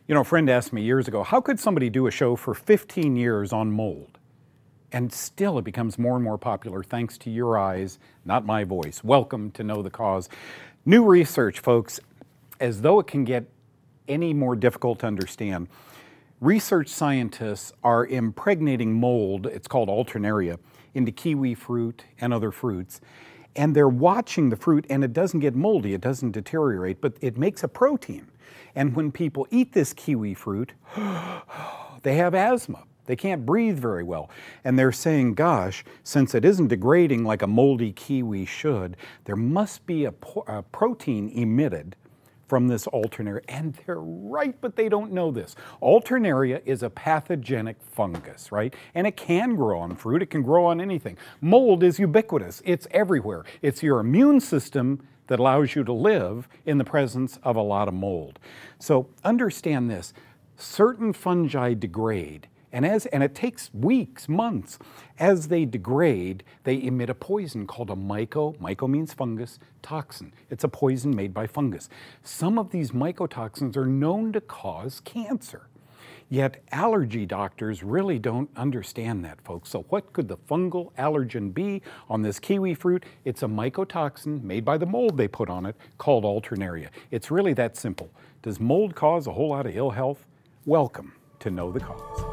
You know, a friend asked me years ago, how could somebody do a show for 15 years on mold? And still it becomes more and more popular thanks to your eyes, not my voice. Welcome to Know the Cause. New research, folks, as though it can get any more difficult to understand. Research scientists are impregnating mold, it's called alternaria, into kiwi fruit and other fruits. And they're watching the fruit, and it doesn't get moldy, it doesn't deteriorate, but it makes a protein. And when people eat this kiwi fruit, they have asthma. They can't breathe very well. And they're saying, gosh, since it isn't degrading like a moldy kiwi should, there must be a protein emitted from this alternaria. And they're right, but they don't know this. Alternaria is a pathogenic fungus, right? And it can grow on fruit, it can grow on anything. Mold is ubiquitous, it's everywhere. It's your immune system that allows you to live in the presence of a lot of mold. So understand this, certain fungi degrade, and it takes weeks, months. As they degrade, they emit a poison called a myco means fungus, toxin. It's a poison made by fungus. Some of these mycotoxins are known to cause cancer. Yet allergy doctors really don't understand that, folks. So what could the fungal allergen be on this kiwi fruit? It's a mycotoxin made by the mold they put on it called alternaria. It's really that simple. Does mold cause a whole lot of ill health? Welcome to Know the Cause.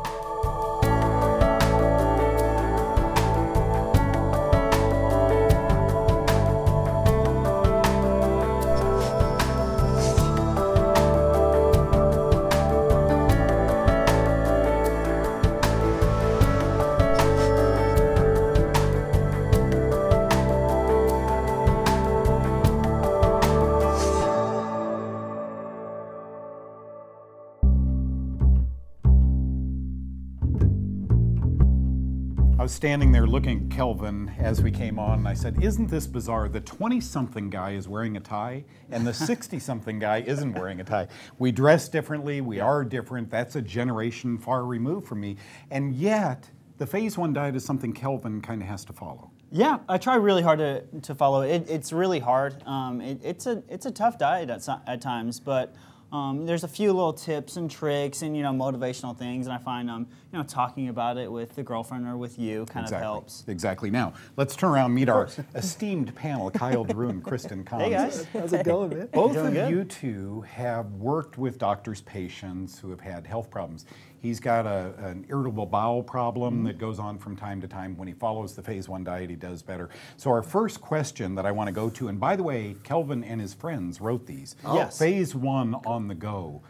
I was standing there looking at Kelvin as we came on, and I said, isn't this bizarre? The 20-something guy is wearing a tie, and the 60-something guy isn't wearing a tie. We dress differently, we are different, that's a generation far removed from me, and yet the phase 1 diet is something Kelvin kind of has to follow. Yeah, I try really hard to follow it. It's really hard. It's a tough diet at times, but there's a few little tips and tricks and motivational things, and I find talking about it with the girlfriend or with you kind of helps. Exactly. Now let's turn around and meet our esteemed panel, Kyle Drew and Kristen Collins. Hey guys, how's it going, man? Both of you two have worked with doctors' patients who have had health problems. He's got an irritable bowel problem that goes on from time to time. When he follows the phase 1 diet, he does better. So our first question that I want to go to, and by the way, Kelvin and his friends wrote these. Yes. Phase 1 on the go.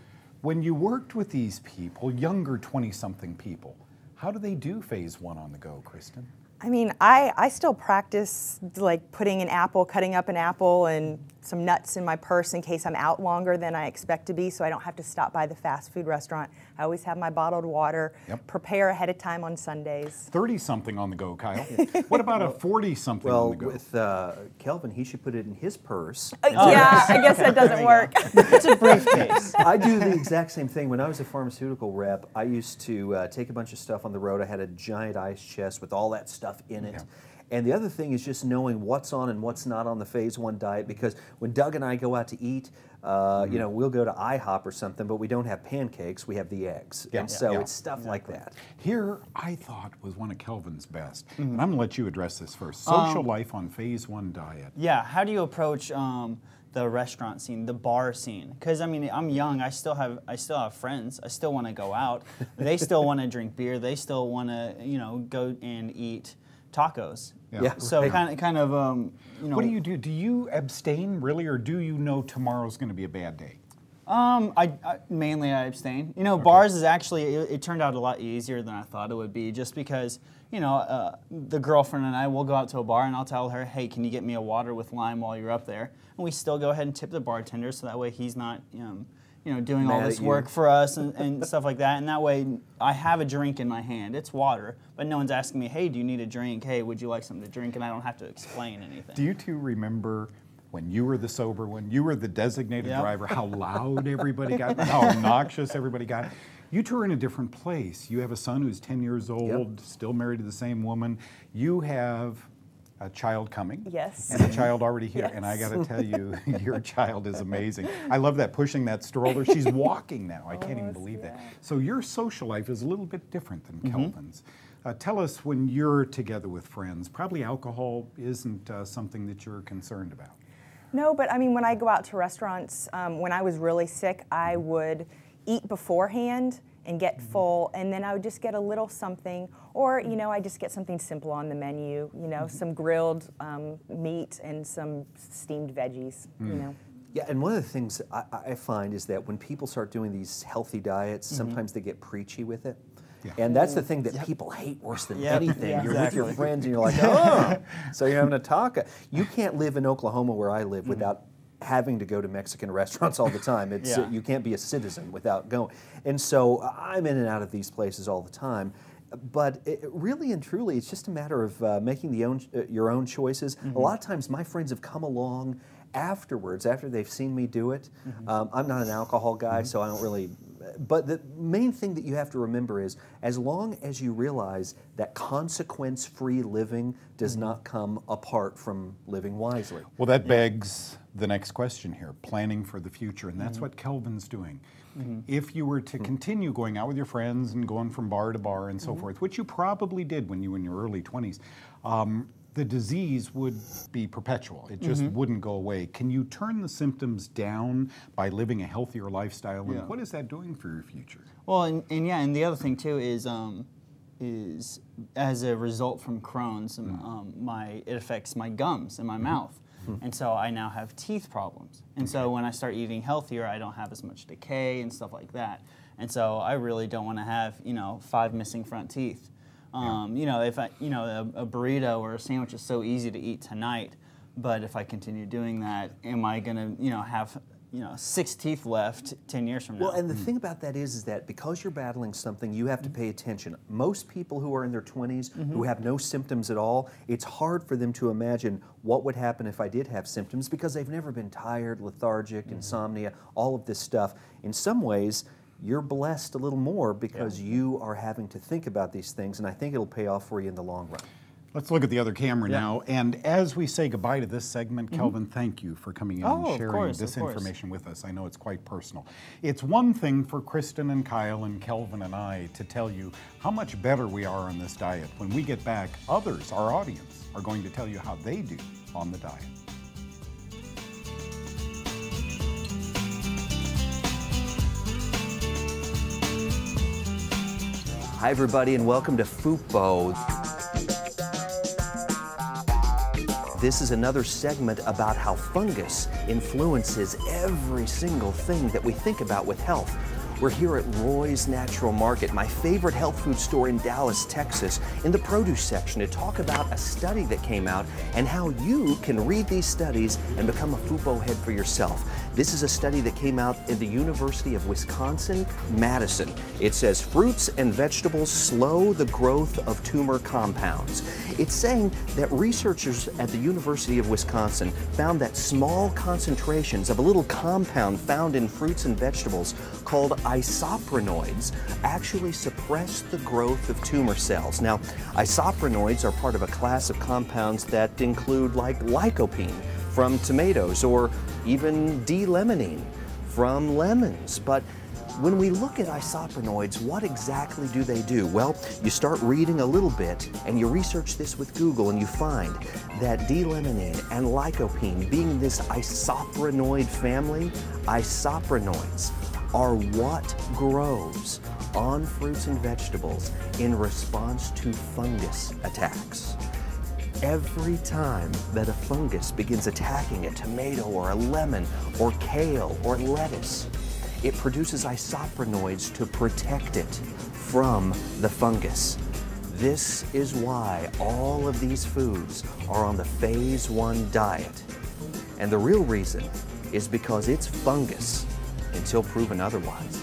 When you worked with these people, younger 20-something people, how do they do phase 1 on the go, Kristen? I mean, I still practice like putting cutting up an apple and some nuts in my purse in case I'm out longer than I expect to be, so I don't have to stop by the fast food restaurant. I always have my bottled water, prepare ahead of time on Sundays. 30-something on the go, Kyle. What about a 40-something on the go? Well, with Kelvin, he should put it in his purse. Yeah, I guess that doesn't work. It's a briefcase. I do the exact same thing. When I was a pharmaceutical rep, I used to take a bunch of stuff on the road. I had a giant ice chest with all that stuff in it. And the other thing is just knowing what's on and what's not on the phase 1 diet, because when Doug and I go out to eat, we'll go to IHOP or something, but we don't have pancakes, we have the eggs. And so it's stuff like that. Here, I thought, was one of Kelvin's best. And I'm going to let you address this first. Social life on phase 1 diet. Yeah, how do you approach the restaurant scene, the bar scene? Because I mean, I'm young. I still have friends. I still want to go out. They still want to drink beer. They still want to go and eat tacos. So kind of What do you do? Do you abstain really, or do you know tomorrow's going to be a bad day? Mainly I abstain. Bars is actually, it turned out a lot easier than I thought it would be, just because, the girlfriend and I will go out to a bar and I'll tell her, hey, can you get me a water with lime while you're up there? And we still go ahead and tip the bartender, so that way he's not, doing all this work for us and stuff like that. And that way I have a drink in my hand. It's water, but no one's asking me, hey, do you need a drink? Hey, would you like something to drink? And I don't have to explain anything. Do you two remember when you were the sober one, you were the designated driver, how loud everybody got, how obnoxious everybody got? You two are in a different place. You have a son who's 10 years old, still married to the same woman. You have a child coming. Yes. And a child already here. Yes. And I got to tell you, your child is amazing. I love that, pushing that stroller. She's walking now. I can't even believe that. So your social life is a little bit different than Kelvin's. Tell us, when you're together with friends, probably alcohol isn't something that you're concerned about. No, but I mean, when I go out to restaurants, when I was really sick, I would eat beforehand and get full, and then I would just get a little something, or, you know, I just get something simple on the menu, you know, some grilled meat and some steamed veggies, you know. Yeah, and one of the things I find is that when people start doing these healthy diets, sometimes they get preachy with it. Yeah. And that's the thing that people hate worse than anything. Yeah, You're with your exactly. friends and you're like, oh, so you're having a taco. You can't live in Oklahoma where I live without having to go to Mexican restaurants all the time. It's you can't be a citizen without going. And so I'm in and out of these places all the time. But really and truly, it's just a matter of making your own choices. A lot of times my friends have come along afterwards, after they've seen me do it. I'm not an alcohol guy, so I don't really... But the main thing that you have to remember is, as long as you realize that consequence-free living does not come apart from living wisely. Well, that begs the next question here, planning for the future, and that's what Kelvin's doing. If you were to continue going out with your friends and going from bar to bar and so forth, which you probably did when you were in your early 20s, the disease would be perpetual. It just wouldn't go away. Can you turn the symptoms down by living a healthier lifestyle? And what is that doing for your future? Well, and the other thing too is as a result from Crohn's, it affects my gums and my mouth. And so I now have teeth problems. And so when I start eating healthier, I don't have as much decay and stuff like that. And so I really don't want to have, 5 missing front teeth. If a burrito or a sandwich is so easy to eat tonight, but if I continue doing that, am I going to, have 6 teeth left 10 years from now? Well, and the thing about that is that because you're battling something, you have to pay attention. Most people who are in their 20s, who have no symptoms at all, it's hard for them to imagine what would happen if I did have symptoms, because they've never been tired, lethargic, insomnia, all of this stuff. In some ways, you're blessed a little more because you are having to think about these things, and I think it'll pay off for you in the long run. Let's look at the other camera now. And as we say goodbye to this segment, Kelvin, thank you for coming in and sharing this information with us. I know it's quite personal. It's one thing for Kristen and Kyle and Kelvin and I to tell you how much better we are on this diet. When we get back, others, our audience, are going to tell you how they do on the diet. Hi, everybody, and welcome to FUPO. This is another segment about how fungus influences every single thing that we think about with health. We're here at Roy's Natural Market, my favorite health food store in Dallas, Texas, in the produce section to talk about a study that came out and how you can read these studies and become a FUPO head for yourself. This is a study that came out at the University of Wisconsin-Madison. It says fruits and vegetables slow the growth of tumor compounds. It's saying that researchers at the University of Wisconsin found that small concentrations of a little compound found in fruits and vegetables called isoprenoids actually suppress the growth of tumor cells. Now, isoprenoids are part of a class of compounds that include like lycopene from tomatoes or even D-limonene from lemons. But when we look at isoprenoids, what exactly do they do? Well, you start reading a little bit and you research this with Google and you find that D-limonene and lycopene, being this isoprenoid family, isoprenoids are what grows on fruits and vegetables in response to fungus attacks. Every time that a fungus begins attacking a tomato or a lemon or kale or lettuce, it produces isoprenoids to protect it from the fungus. This is why all of these foods are on the phase 1 diet. And the real reason is because it's fungus until proven otherwise.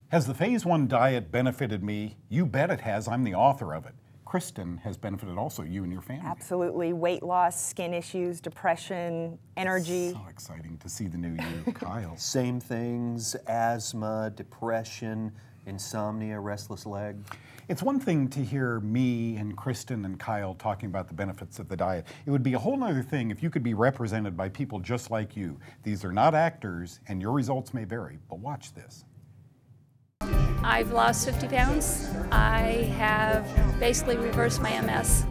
Has the phase 1 diet benefited me? You bet it has. I'm the author of it. Kristen has benefited also, you and your family. Absolutely. Weight loss, skin issues, depression, energy. So exciting to see the new you, Kyle. Same things, asthma, depression, insomnia, restless leg. It's one thing to hear me and Kristen and Kyle talking about the benefits of the diet. It would be a whole other thing if you could be represented by people just like you. These are not actors, and your results may vary, but watch this. I've lost 50 pounds. I have basically reversed my MS.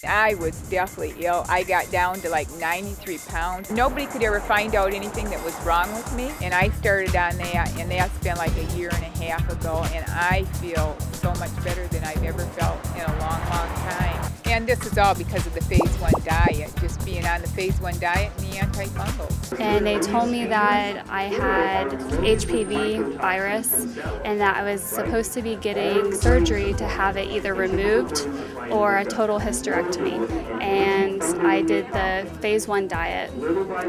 I was deathly ill. I got down to like 93 pounds. Nobody could ever find out anything that was wrong with me. And I started on that, and that's been like a year and a half ago. And I feel so much better than I've ever felt in a long, long time. And this is all because of the phase 1 diet, just being on the phase 1 diet and the antifungals. And they told me that I had HPV virus and that I was supposed to be getting surgery to have it either removed or a total hysterectomy. And I did the phase 1 diet,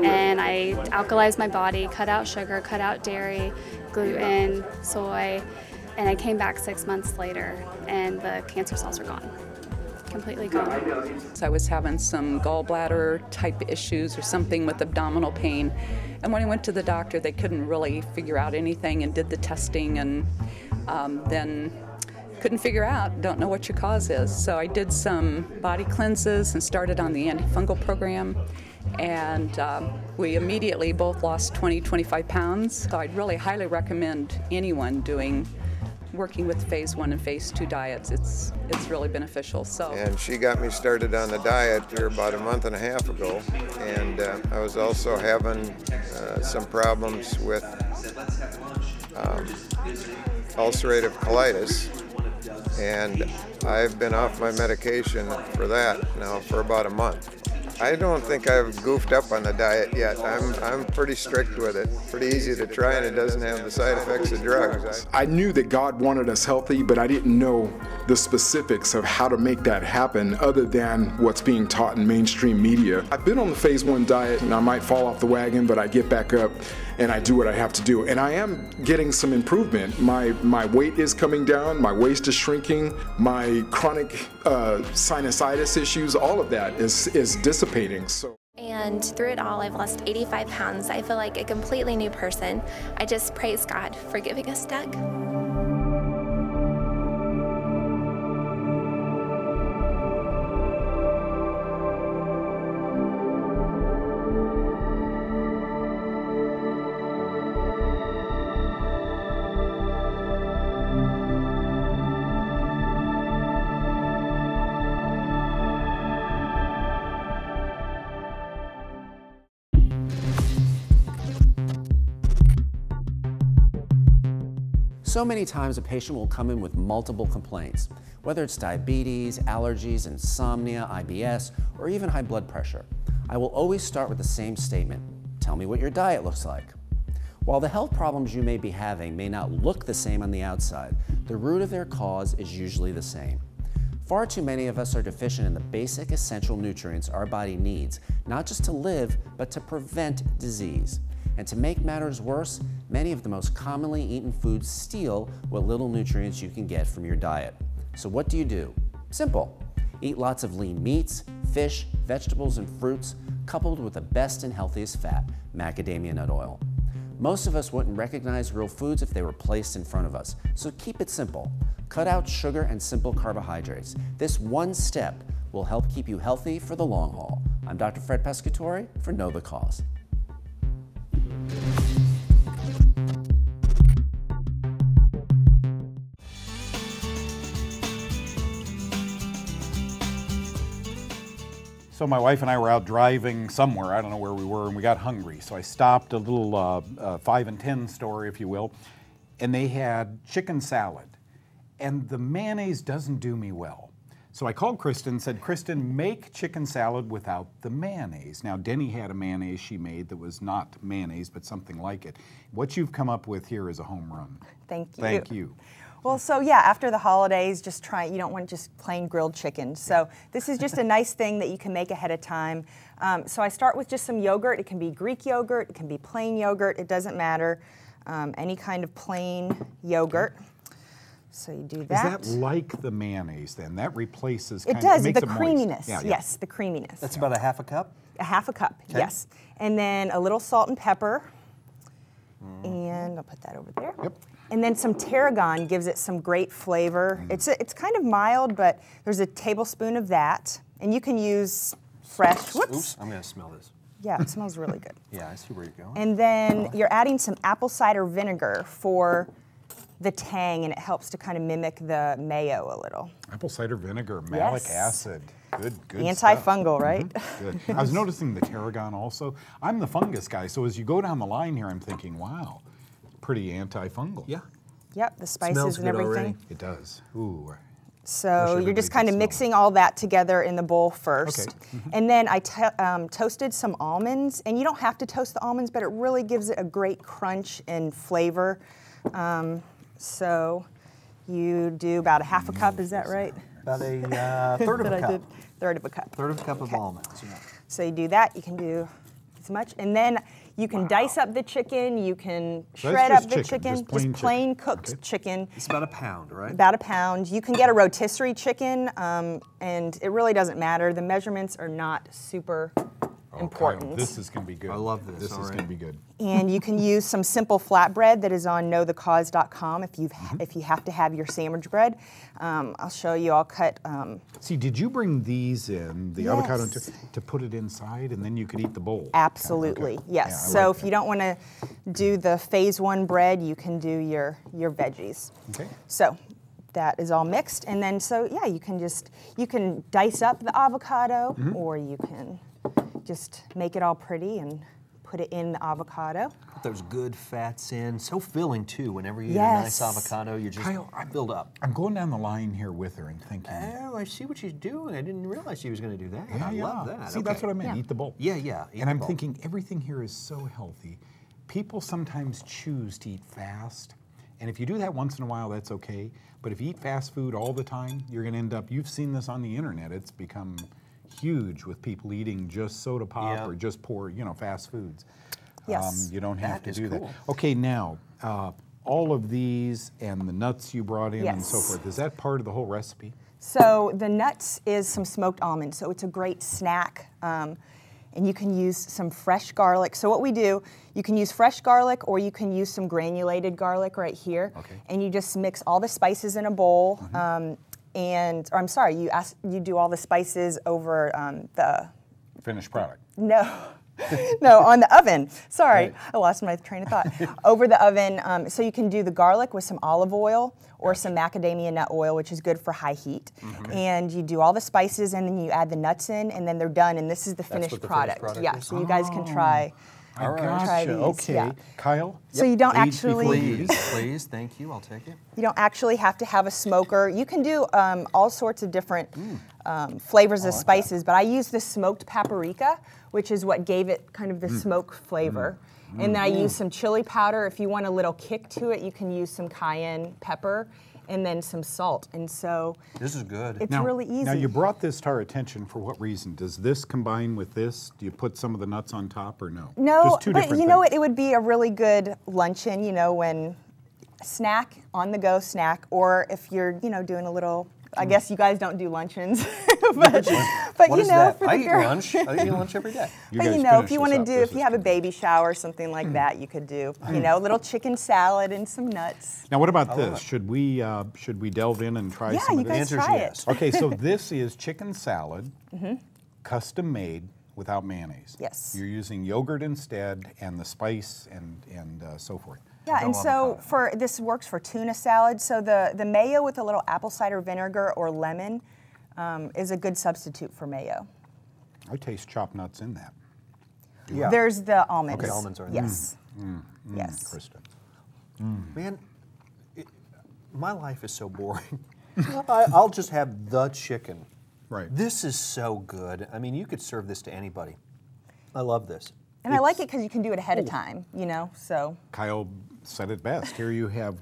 and I alkalized my body, cut out sugar, cut out dairy, gluten, soy, and I came back 6 months later and the cancer cells are gone. Completely gone. So I was having some gallbladder type issues or something with abdominal pain. And when I went to the doctor, they couldn't really figure out anything and did the testing, and then couldn't figure out, don't know what your cause is. So I did some body cleanses and started on the antifungal program. And we immediately both lost 25 pounds. So I'd really highly recommend anyone working with phase 1 and phase 2 diets. It's really beneficial. So. And she got me started on the diet here about a month and a half ago, and I was also having some problems with ulcerative colitis, and I've been off my medication for that now for about a month. I don't think I've goofed up on the diet yet. I'm pretty strict with it. Pretty easy to try, and it doesn't have the side effects of drugs. I knew that God wanted us healthy, but I didn't know the specifics of how to make that happen other than what's being taught in mainstream media. I've been on the phase 1 diet, and I might fall off the wagon, but I get back up and I do what I have to do. And I am getting some improvement. My weight is coming down, my waist is shrinking, my chronic sinusitis issues, all of that is dissipating. So. And through it all, I've lost 85 pounds. I feel like a completely new person. I just praise God for giving us Doug. So many times a patient will come in with multiple complaints, whether it's diabetes, allergies, insomnia, IBS, or even high blood pressure. I will always start with the same statement: tell me what your diet looks like. While the health problems you may be having may not look the same on the outside, the root of their cause is usually the same. Far too many of us are deficient in the basic essential nutrients our body needs, not just to live, but to prevent disease. And to make matters worse, many of the most commonly eaten foods steal what little nutrients you can get from your diet. So what do? Simple. Eat lots of lean meats, fish, vegetables, and fruits, coupled with the best and healthiest fat, macadamia nut oil. Most of us wouldn't recognize real foods if they were placed in front of us, so keep it simple. Cut out sugar and simple carbohydrates. This one step will help keep you healthy for the long haul. I'm Dr. Fred Pescatore for Know the Cause. So my wife and I were out driving somewhere, I don't know where we were, and we got hungry. So I stopped a little 5 and 10 store, if you will, and they had chicken salad. And the mayonnaise doesn't do me well. So I called Kristen and said, Kristen, make chicken salad without the mayonnaise. Now, Denny had a mayonnaise she made that was not mayonnaise, but something like it. What you've come up with here is a home run. Thank you. Thank you. Well, so yeah, after the holidays, just you don't want just plain grilled chicken. So this is just a nice thing that you can make ahead of time. So I start with just some yogurt. It can be Greek yogurt, it can be plain yogurt, it doesn't matter. Any kind of plain yogurt. So you do Is that. that like the mayonnaise then? That replaces It kind does, of, makes the it moist. creaminess. Yeah, yeah. Yes, the creaminess. That's about a half a cup? A half a cup, yes. And then a little salt and pepper. And I'll put that over there. Yep. And then some tarragon gives it some great flavor. It's kind of mild, but there's a tablespoon of that. And you can use fresh, whoops. Oops, I'm going to smell this. Yeah, it smells really good. Yeah, I see where you're going. And then you're adding some apple cider vinegar for the tang, and it helps to kind of mimic the mayo a little. Apple cider vinegar, malic Yes. acid. Good Antifungal, stuff. right? Good. I was noticing the tarragon also. I'm the fungus guy, so as you go down the line here, I'm thinking, wow, pretty antifungal. Yeah. Yep, the spices Smells and good everything. already. It does. Ooh. So everybody you're just could kind of smell mixing all that together in the bowl first. Okay. And then I toasted some almonds, and you don't have to toast the almonds, but it really gives it a great crunch and flavor. So you do about a half a cup, is that right? About a third of That a I cup. did. Third of a cup. Third of a cup of Okay. almonds. Yeah. So you do that, you can do as much. And then you can dice up the chicken, you can So shred that's up just the chicken, chicken, just plain chicken. cooked Okay. chicken. It's about a pound, right? About a pound. You can get a rotisserie chicken, and it really doesn't matter. The measurements are not super important. Kyle, this is going to be good. I love this. This All is right. going to be good. And you can use some simple flatbread that is on knowthecause.com if you have to have your sandwich bread. I'll show you. I'll cut. See, did you bring these in, the Yes. avocado, to put it inside, and then you could eat the bowl? Absolutely, Okay. yes. Yeah, I So like if that. you don't want to do the phase 1 bread, you can do your veggies. Okay. So that is all mixed, and then yeah, you can dice up the avocado, or you can just make it all pretty and put it in the avocado. Put those good fats in. So filling too. Whenever you eat a Yes. nice avocado, you're just Kyle, filled up. I'm going down the line here with her and thinking, Oh, I see what she's doing. I didn't realize she was going to do that. I love that. See, that's Okay. what I meant. Yeah. Eat the bowl. Yeah, yeah. eat And the I'm bowl. thinking everything here is so healthy. People sometimes choose to eat fast. And if you do that once in a while, that's okay. But if you eat fast food all the time, you're going to end up, you've seen this on the internet, it's become huge with people eating just soda pop Yeah. or just poor, fast foods. Yes. You don't have That to is do cool. that. Okay, now, all of these and the nuts you brought in and so Yes. forth, is that part of the whole recipe? So the nuts is some smoked almonds, so it's a great snack. And you can use some fresh garlic. So what we do, you can use fresh garlic, or you can use some granulated garlic right here. Okay. And you just mix all the spices in a bowl. Or I'm sorry, you do all the spices over the Finished product. no, on the oven. Sorry, Right. I lost my train of thought. Over the oven, so you can do the garlic with some olive oil or some macadamia nut oil, which is good for high heat. And you do all the spices, and then you add the nuts in, and then they're done. And this is the finished what the product. finished product Yeah, is? so you guys can try. I All right. gotcha. Try these, Okay. yeah. Kyle? So you don't Lead actually. before- Please, thank you. I'll take it. You don't actually have to have a smoker. You can do all sorts of different flavors of spices, but I use the smoked paprika, which is what gave it kind of the smoke flavor. And then I use some chili powder. If you want a little kick to it, you can use some cayenne pepper and then some salt. And so This is good. it's really easy. Now, you brought this to our attention for what reason? Does this combine with this? Do you put some of the nuts on top or no? No, Just two but different you know things. what? It would be a really good luncheon, when snack, on the go snack, or if you're, doing a little, I guess you guys don't do luncheons, but What you is know, that? for I the eat girl. lunch. I eat lunch every day. You But guys if finish you want to this do, up. if This you is have a good. baby shower or something like that, you could do, a little chicken salad and some nuts. Now, what about this? Should we delve in and try Yeah, some you of this? guys answer's try yes. it. Okay, so this is chicken salad, custom made without mayonnaise. Yes. You're using yogurt instead, and the spice and so forth. Yeah, and so this works for tuna salad. So the mayo with a little apple cider vinegar or lemon is a good substitute for mayo. I taste chopped nuts in that. Yeah. There's the almonds. Okay, almonds are in yes. Yes. Kristen. Man, my life is so boring. I'll just have the chicken. Right. This is so good. I mean, you could serve this to anybody. I love this. And I like it because you can do it ahead of time, so. Kyle said it best. Here you have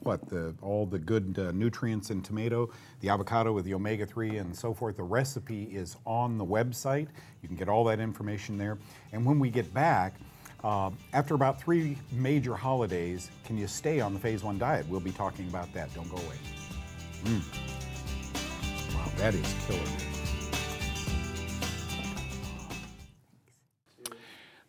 all the good nutrients in tomato, the avocado with the omega-3 and so forth. The recipe is on the website. You can get all that information there. And when we get back, after about 3 major holidays, can you stay on the Phase 1 diet? We'll be talking about that. Don't go away. Wow, that is killer.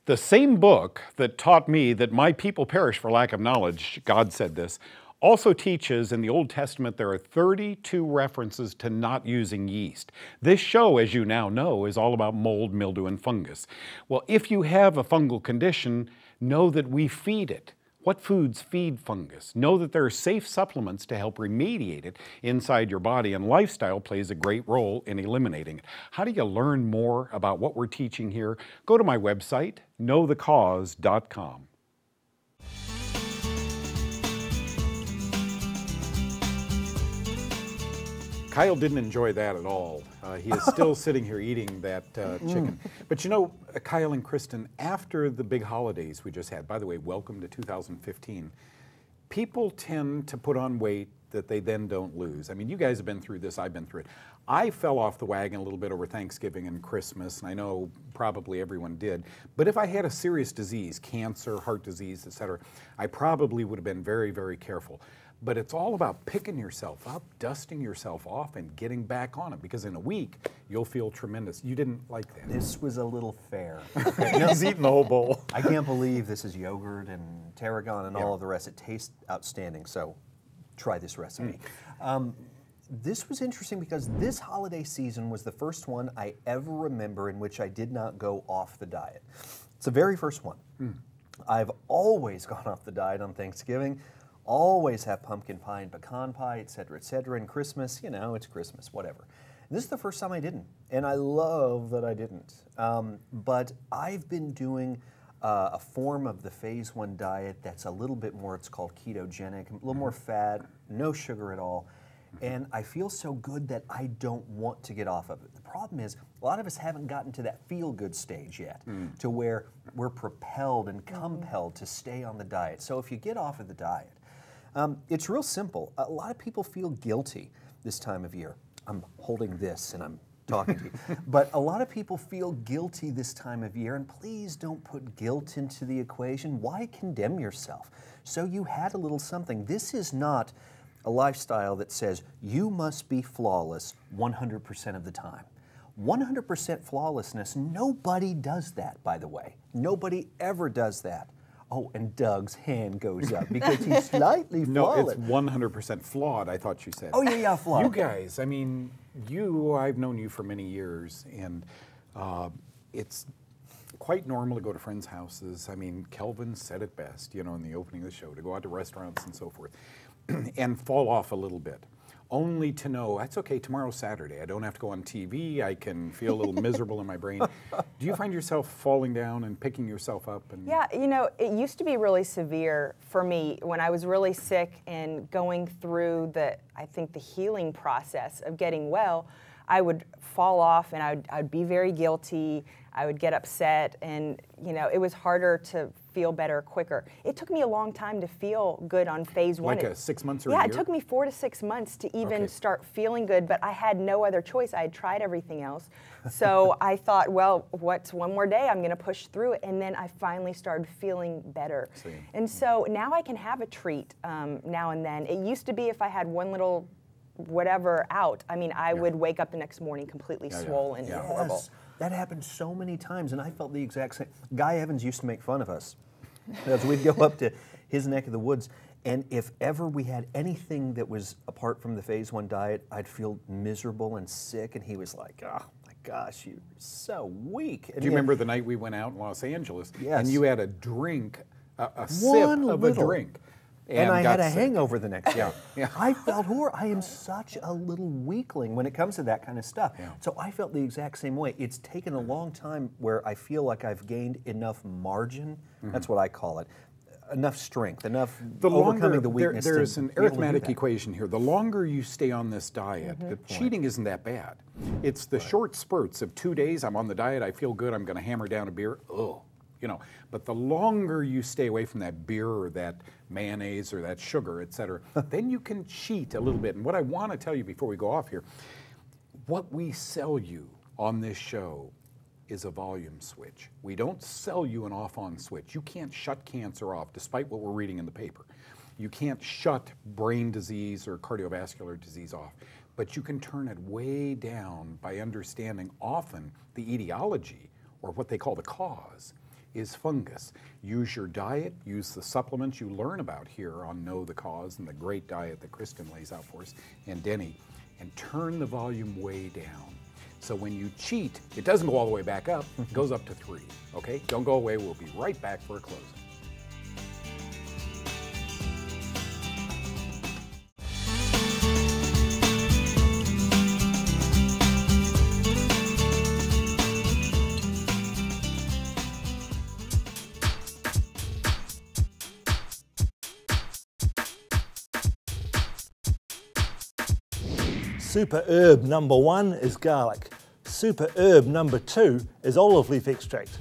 The same book that taught me that my people perish for lack of knowledge, God said this, also teaches in the Old Testament there are 32 references to not using yeast. This show, as you now know, is all about mold, mildew, and fungus. Well, if you have a fungal condition, know that we feed it. What foods feed fungus? Know that there are safe supplements to help remediate it inside your body, and lifestyle plays a great role in eliminating it. How do you learn more about what we're teaching here? Go to my website, knowthecause.com. Kyle didn't enjoy that at all. He is still sitting here eating that chicken. But you know, Kyle and Kristen, after the big holidays we just had, by the way, welcome to 2015, people tend to put on weight that they then don't lose. I mean, you guys have been through this, I've been through it. I fell off the wagon a little bit over Thanksgiving and Christmas, and I know probably everyone did. But if I had a serious disease, cancer, heart disease, etc., I probably would have been very, very careful. But it's all about picking yourself up, dusting yourself off, and getting back on it, because in a week, you'll feel tremendous. You didn't like that. This was a little fair. He's eating the whole bowl. I can't believe this is yogurt and tarragon and all of the rest. It tastes outstanding, so try this recipe. This was interesting because this holiday season was the first one I ever remember in which I did not go off the diet. It's the very first one. I've always gone off the diet on Thanksgiving. Always have pumpkin pie and pecan pie, etc., etc. And Christmas, you know, it's Christmas, whatever. And this is the first time I didn't, and I love that I didn't. But I've been doing a form of the Phase 1 diet that's a little bit more, it's called ketogenic, a little more fat, no sugar at all. And I feel so good that I don't want to get off of it. The problem is, a lot of us haven't gotten to that feel-good stage yet, to where we're propelled and compelled to stay on the diet. So if you get off of the diet, it's real simple. A lot of people feel guilty this time of year. I'm holding this and I'm talking to you. But a lot of people feel guilty this time of year, and please don't put guilt into the equation. Why condemn yourself? So you had a little something. This is not a lifestyle that says you must be flawless 100% of the time. 100% flawlessness, nobody does that, by the way. Nobody ever does that. Oh, and Doug's hand goes up because he's slightly flawless. No, it's 100% flawed, I thought you said. Oh, yeah, flawed. You guys, I mean, I've known you for many years, and it's quite normal to go to friends' houses. I mean, Kelvin said it best, you know, in the opening of the show, to go out to restaurants and so forth, and fall off a little bit. Only to know, that's okay, tomorrow's Saturday. I don't have to go on TV. I can feel a little miserable in my brain. Do you find yourself falling down and picking yourself up? And yeah, you know, it used to be really severe for me when I was really sick and going through I think the healing process of getting well. I would fall off and I'd be very guilty. I would get upset, and you know, it was harder to feel better quicker. It took me a long time to feel good on Phase 1. Like 6 months or a year? Yeah, it took me 4 to 6 months to even start feeling good, but I had no other choice. I had tried everything else. So I thought, well, what's one more day? I'm going to push through it. And then I finally started feeling better. And so now I can have a treat now and then. It used to be if I had one little whatever out, I mean, I would wake up the next morning completely swollen and horrible. Yes, that happened so many times, and I felt the exact same. Guy Evans used to make fun of us as we'd go up to his neck of the woods, and if ever we had anything that was apart from the Phase 1 diet, I'd feel miserable and sick, and he was like, oh my gosh, you're so weak. And do you remember the night we went out in Los Angeles, yes, and you had a drink, a sip of a drink? And I had a hangover the next day. I felt horrible. I am such a little weakling when it comes to that kind of stuff. So I felt the exact same way. It's taken a long time where I feel like I've gained enough margin. That's what I call it. Enough strength, enough overcoming the weakness. There's an arithmetic equation here. The longer you stay on this diet, the cheating isn't that bad. It's the short spurts of 2 days, I'm on the diet, I feel good, I'm going to hammer down a beer. Oh. You know, but the longer you stay away from that beer or that mayonnaise or that sugar, et cetera, then you can cheat a little bit. And what I want to tell you before we go off here, what we sell you on this show is a volume switch. We don't sell you an off-on switch. You can't shut cancer off, despite what we're reading in the paper. You can't shut brain disease or cardiovascular disease off, but you can turn it way down by understanding often the etiology, or what they call the cause, is fungus. Use your diet, use the supplements you learn about here on Know the Cause and the great diet that Kristen lays out for us, and Denny, and turn the volume way down. So when you cheat, it doesn't go all the way back up, it goes up to 3, okay? Don't go away, we'll be right back for a closing. Super herb number 1 is garlic. Super herb number 2 is olive leaf extract.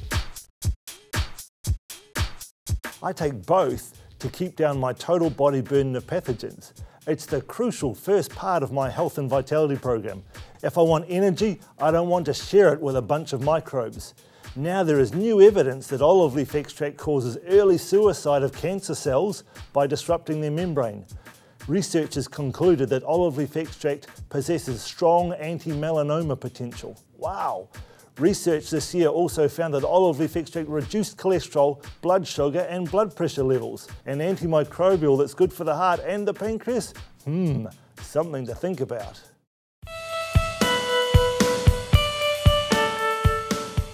I take both to keep down my total body burden of pathogens. It's the crucial first part of my health and vitality program. If I want energy, I don't want to share it with a bunch of microbes. Now there is new evidence that olive leaf extract causes early suicide of cancer cells by disrupting their membrane. Researchers concluded that olive leaf extract possesses strong anti-melanoma potential. Wow! Research this year also found that olive leaf extract reduced cholesterol, blood sugar and blood pressure levels. An antimicrobial that's good for the heart and the pancreas? Something to think about.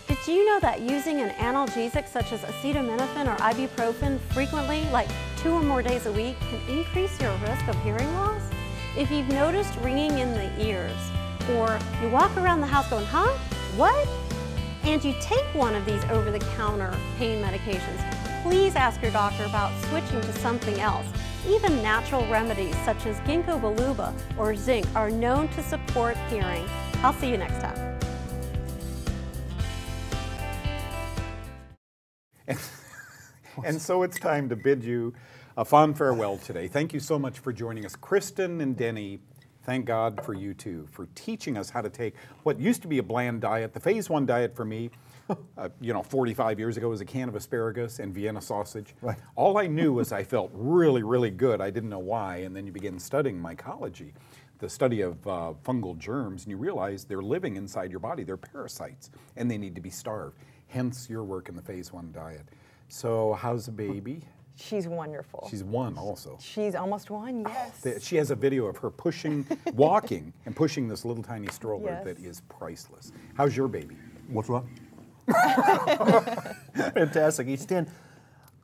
Did you know that using an analgesic such as acetaminophen or ibuprofen frequently, like 2 or more days a week, can increase your risk of hearing loss? If you've noticed ringing in the ears, or you walk around the house going, huh? What? And you take one of these over-the-counter pain medications, please ask your doctor about switching to something else. Even natural remedies such as ginkgo biloba or zinc are known to support hearing. I'll see you next time. And so it's time to bid you a fond farewell today. Thank you so much for joining us. Kristen and Denny, thank God for you two, for teaching us how to take what used to be a bland diet. The phase 1 diet for me, 45 years ago was a can of asparagus and Vienna sausage. Right. All I knew was I felt really, really good. I didn't know why. And then you begin studying mycology, the study of fungal germs, and you realize they're living inside your body. They're parasites, and they need to be starved. Hence your work in the phase 1 diet. So how's the baby? She's wonderful. She's 1 also. She's almost 1, yes. She has a video of her walking and pushing this little tiny stroller that is priceless. How's your baby? What's wrong? Fantastic. He's 10.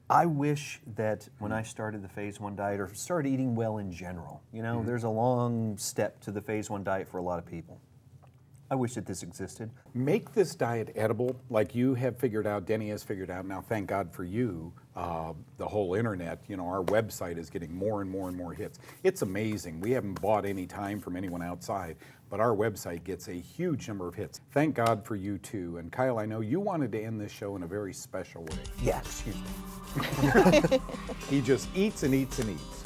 I wish that when I started the phase 1 diet, or started eating well in general, there's a long step to the phase 1 diet for a lot of people. I wish that this existed. Make this diet edible like you have figured out, Denny has figured out. Now, thank God for you, the whole internet, our website is getting more and more and more hits. It's amazing. We haven't bought any time from anyone outside, but our website gets a huge number of hits. Thank God for you too. And Kyle, I know you wanted to end this show in a very special way. Yeah, excuse me. He just eats and eats and eats.